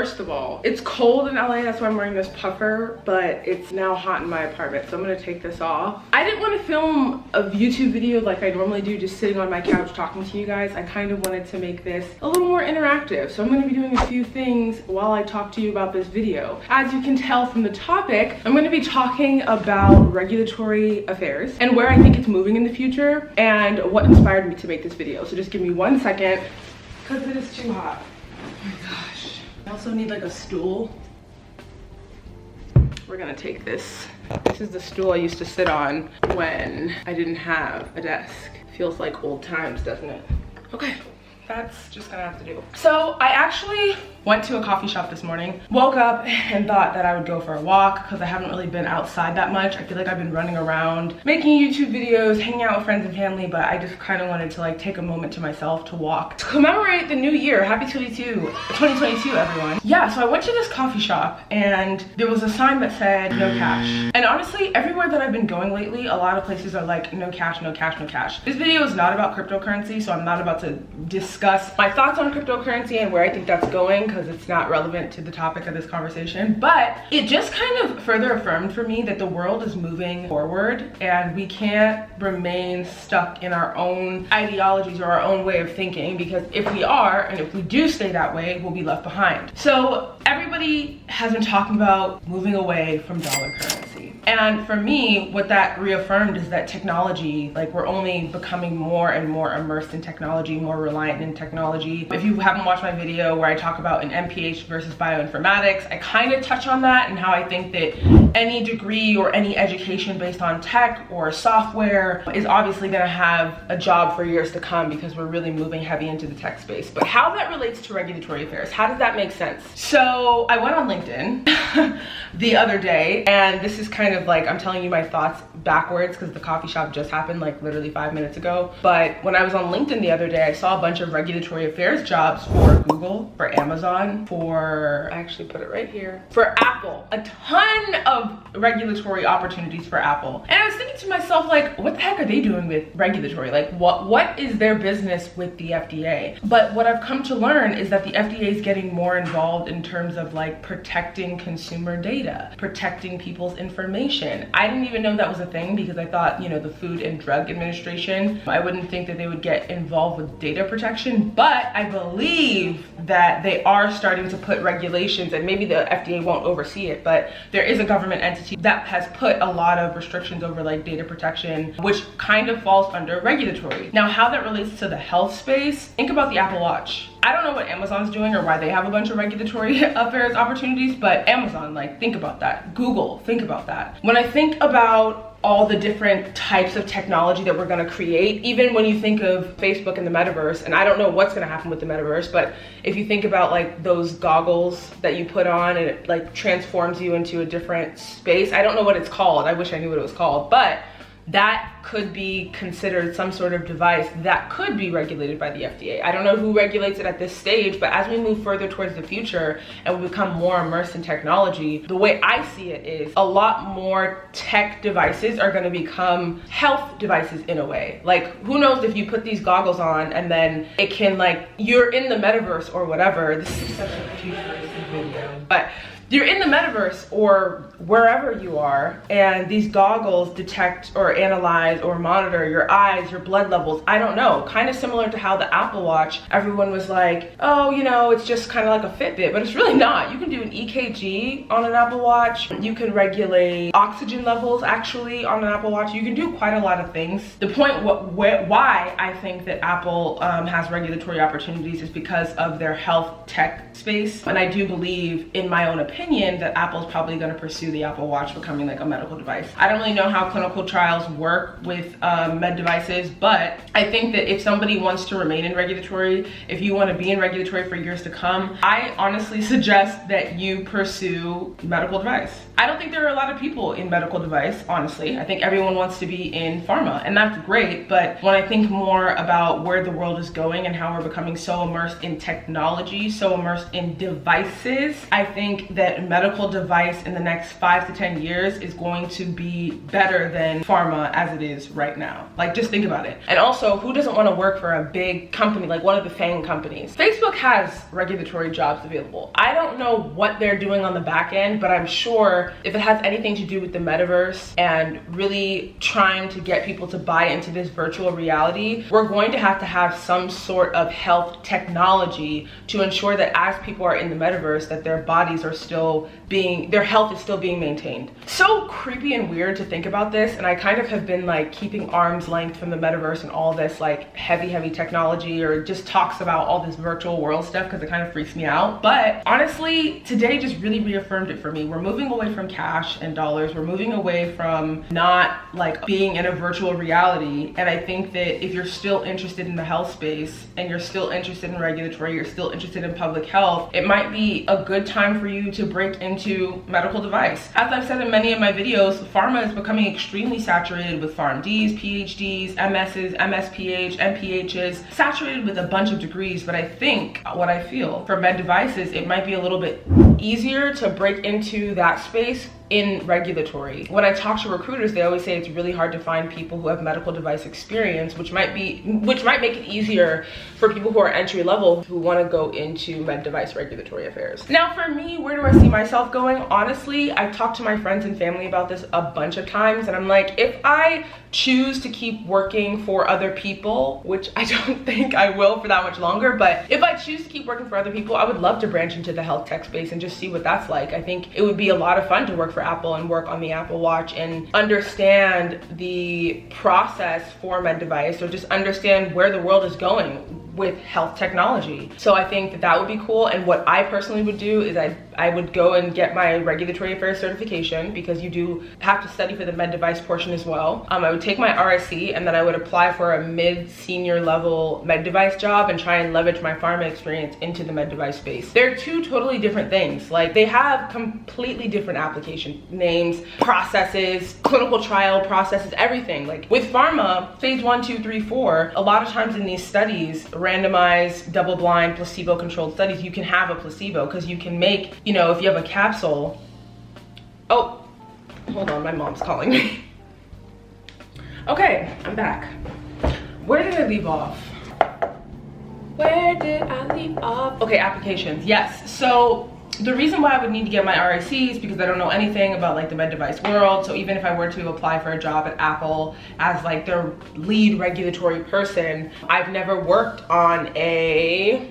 First of all, it's cold in LA, that's why I'm wearing this puffer, but it's now hot in my apartment, so I'm gonna take this off. I didn't want to film a YouTube video like I normally do, just sitting on my couch talking to you guys. I kind of wanted to make this a little more interactive, so I'm gonna be doing a few things while I talk to you about this video. As you can tell from the topic, I'm gonna be talking about regulatory affairs and where I think it's moving in the future and what inspired me to make this video. So just give me 1 second, because it is too hot. Oh my gosh. I also need like a stool. We're gonna take this. This is the stool I used to sit on when I didn't have a desk. Feels like old times, doesn't it? Okay, that's just gonna have to do. So I actually went to a coffee shop this morning, woke up and thought that I would go for a walk because I haven't really been outside that much. I feel like I've been running around, making YouTube videos, hanging out with friends and family, but I just kind of wanted to like take a moment to myself to walk. To commemorate the new year, happy 2022 everyone. Yeah, so I went to this coffee shop and there was a sign that said no cash. And honestly, everywhere that I've been going lately, a lot of places are like no cash, no cash, no cash. This video is not about cryptocurrency, so I'm not about to discuss my thoughts on cryptocurrency and where I think that's going, because it's not relevant to the topic of this conversation. But it just kind of further affirmed for me that the world is moving forward and we can't remain stuck in our own ideologies or our own way of thinking, because if we are, and if we do stay that way, we'll be left behind. So everybody has been talking about moving away from dollar currency. And for me, what that reaffirmed is that technology, like we're only becoming more and more immersed in technology, more reliant in technology. If you haven't watched my video where I talk about an MPH versus bioinformatics, I kind of touch on that and how I think that any degree or any education based on tech or software is obviously going to have a job for years to come, because we're really moving heavy into the tech space. But how that relates to regulatory affairs, how does that make sense? So I went on LinkedIn the other day, and this is kind of like, I'm telling you my thoughts backwards because the coffee shop just happened like literally 5 minutes ago. But when I was on LinkedIn the other day, I saw a bunch of regulatory affairs jobs for Google, for Amazon, for, I actually put it right here, for Apple. A ton of regulatory opportunities for Apple. And I was thinking to myself, like, what the heck are they doing with regulatory? Like, what is their business with the FDA? But what I've come to learn is that the FDA is getting more involved in terms of like protecting consumer data, protecting people's information. I didn't even know that was a thing, because I thought, you know, the Food and Drug Administration, I wouldn't think that they would get involved with data protection, but I believe that they are starting to put regulations, and maybe the FDA won't oversee it, but there is a government entity that has put a lot of restrictions over like data protection, which kind of falls under regulatory. Now, how that relates to the health space, think about the Apple Watch. I don't know what Amazon's doing or why they have a bunch of regulatory affairs opportunities, but Amazon, like, think about that. Google, think about that. When I think about all the different types of technology that we're going to create, even when you think of Facebook and the metaverse, and I don't know what's going to happen with the metaverse, but if you think about like those goggles that you put on and it like transforms you into a different space, I don't know what it's called. I wish I knew what it was called, but that could be considered some sort of device that could be regulated by the FDA. I don't know who regulates it at this stage, but as we move further towards the future and we become more immersed in technology, the way I see it is a lot more tech devices are going to become health devices in a way. Like, who knows if you put these goggles on and then it can, like, you're in the metaverse or whatever. This is such a futuristic video, but you're in the metaverse or wherever you are, and these goggles detect or analyze or monitor your eyes, your blood levels. I don't know, kind of similar to how the Apple Watch, everyone was like, oh, you know, it's just kind of like a Fitbit, but it's really not. You can do an EKG on an Apple Watch. You can regulate oxygen levels actually on an Apple Watch. You can do quite a lot of things. The point why I think that Apple has regulatory opportunities is because of their health tech space. And I do believe, in my own opinion, that Apple's probably going to pursue the Apple Watch becoming like a medical device. I don't really know how clinical trials work with med devices, but I think that if somebody wants to remain in regulatory, if you want to be in regulatory for years to come, I honestly suggest that you pursue medical device. I don't think there are a lot of people in medical device, honestly. I think everyone wants to be in pharma, and that's great. But when I think more about where the world is going and how we're becoming so immersed in technology, so immersed in devices, I think that medical device in the next 5 to 10 years is going to be better than pharma as it is right now. Like, just think about it. And also, who doesn't want to work for a big company, like one of the FANG companies? Facebook has regulatory jobs available. I don't know what they're doing on the back end, but I'm sure if it has anything to do with the metaverse and really trying to get people to buy into this virtual reality, we're going to have some sort of health technology to ensure that as people are in the metaverse, that their bodies are still being, their health is still being maintained. So creepy and weird to think about this, and I kind of have been like keeping arm's length from the metaverse and all this like heavy technology, or just talks about all this virtual world stuff, because it kind of freaks me out. But honestly, today just really reaffirmed it for me. We're moving away from cash and dollars. We're moving away from not like being in a virtual reality. And I think that if you're still interested in the health space and you're still interested in regulatory, you're still interested in public health, it might be a good time for you to break into medical device. As I've said in many of my videos, pharma is becoming extremely saturated with PharmDs, PhDs, MSs, MSPH, MPHs, saturated with a bunch of degrees. But I think what I feel for med devices, it might be a little bit easier to break into that space in regulatory. When I talk to recruiters, they always say it's really hard to find people who have medical device experience, which might make it easier for people who are entry level who want to go into med device regulatory affairs. Now for me, where do I see myself going? Honestly, I've talked to my friends and family about this a bunch of times, and I'm like, if I choose to keep working for other people, which I don't think I will for that much longer, but if I choose to keep working for other people, I would love to branch into the health tech space and just see what that's like. I think it would be a lot of fun to work for Apple and work on the Apple Watch and understand the process for med device, or just understand where the world is going with health technology. So I think that that would be cool. And what I personally would do is I would go and get my regulatory affairs certification, because you do have to study for the med device portion as well. I would take my RSC, and then I would apply for a mid-senior level med device job and try and leverage my pharma experience into the med device space. They're two totally different things. Like, they have completely different application names, processes, clinical trial processes, everything. Like with pharma, phase 1, 2, 3, 4, a lot of times in these studies, randomized, double-blind, placebo-controlled studies, you can have a placebo, because you can make, you know, if you have a capsule. Oh, hold on, my mom's calling me. Okay, I'm back. Where did I leave off? Where did I leave off? Okay, applications, yes. So the reason why I would need to get my RIC is because I don't know anything about like the med device world. So even if I were to apply for a job at Apple as like their lead regulatory person, I've never worked on a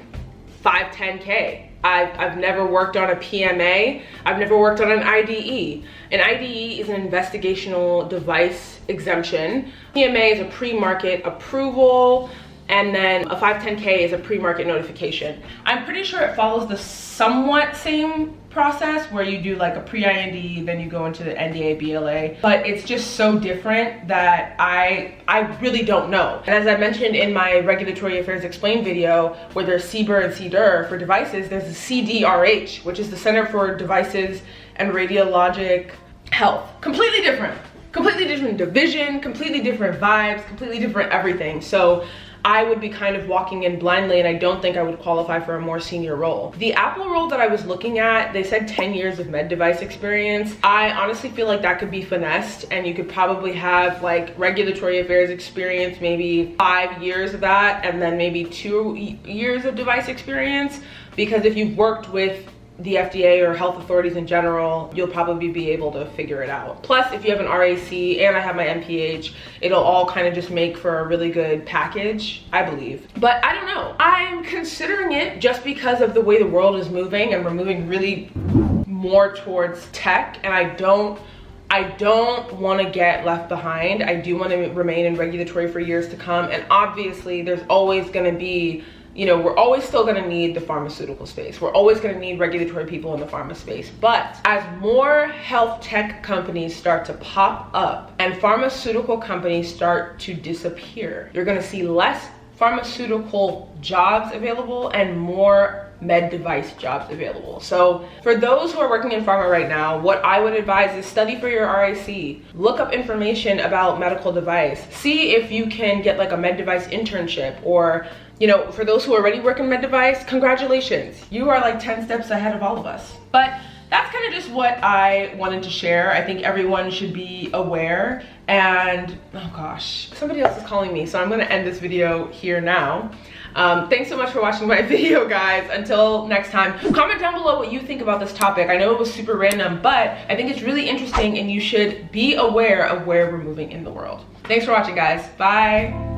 510K. I've never worked on a PMA. I've never worked on an IDE. An IDE is an investigational device exemption. PMA is a pre-market approval. And then a 510K is a pre-market notification. I'm pretty sure it follows the somewhat same process, where you do like a pre-IND, then you go into the NDA, BLA, but it's just so different that I really don't know. And as I mentioned in my Regulatory Affairs Explained video, where there's CBER and CDER for devices, there's a CDRH, which is the Center for Devices and Radiologic Health. Completely different division, completely different vibes, completely different everything. So I would be kind of walking in blindly, and I don't think I would qualify for a more senior role. The Apple role that I was looking at, they said 10 years of med device experience. I honestly feel like that could be finessed, and you could probably have like regulatory affairs experience, maybe 5 years of that, and then maybe 2 years of device experience. Because if you've worked with the FDA or health authorities in general, you'll probably be able to figure it out. Plus, if you have an RAC and I have my MPH, it'll all kind of just make for a really good package, I believe. But I don't know. I'm considering it just because of the way the world is moving, and we're moving really more towards tech, and I don't want to get left behind. I do want to remain in regulatory for years to come, and obviously there's always going to be, you know, we're always still going to need the pharmaceutical space. We're always going to need regulatory people in the pharma space. But as more health tech companies start to pop up and pharmaceutical companies start to disappear, you're going to see less pharmaceutical jobs available and more med device jobs available. So for those who are working in pharma right now, what I would advise is study for your RIC, look up information about medical device, see if you can get like a med device internship, or you know, for those who already work in med device, congratulations, you are like 10 steps ahead of all of us. But that's kind of just what I wanted to share. I think everyone should be aware. And oh gosh, somebody else is calling me, so I'm gonna end this video here now. Thanks so much for watching my video, guys. Until next time, comment down below what you think about this topic. I know it was super random, but I think it's really interesting and you should be aware of where we're moving in the world. Thanks for watching, guys. Bye.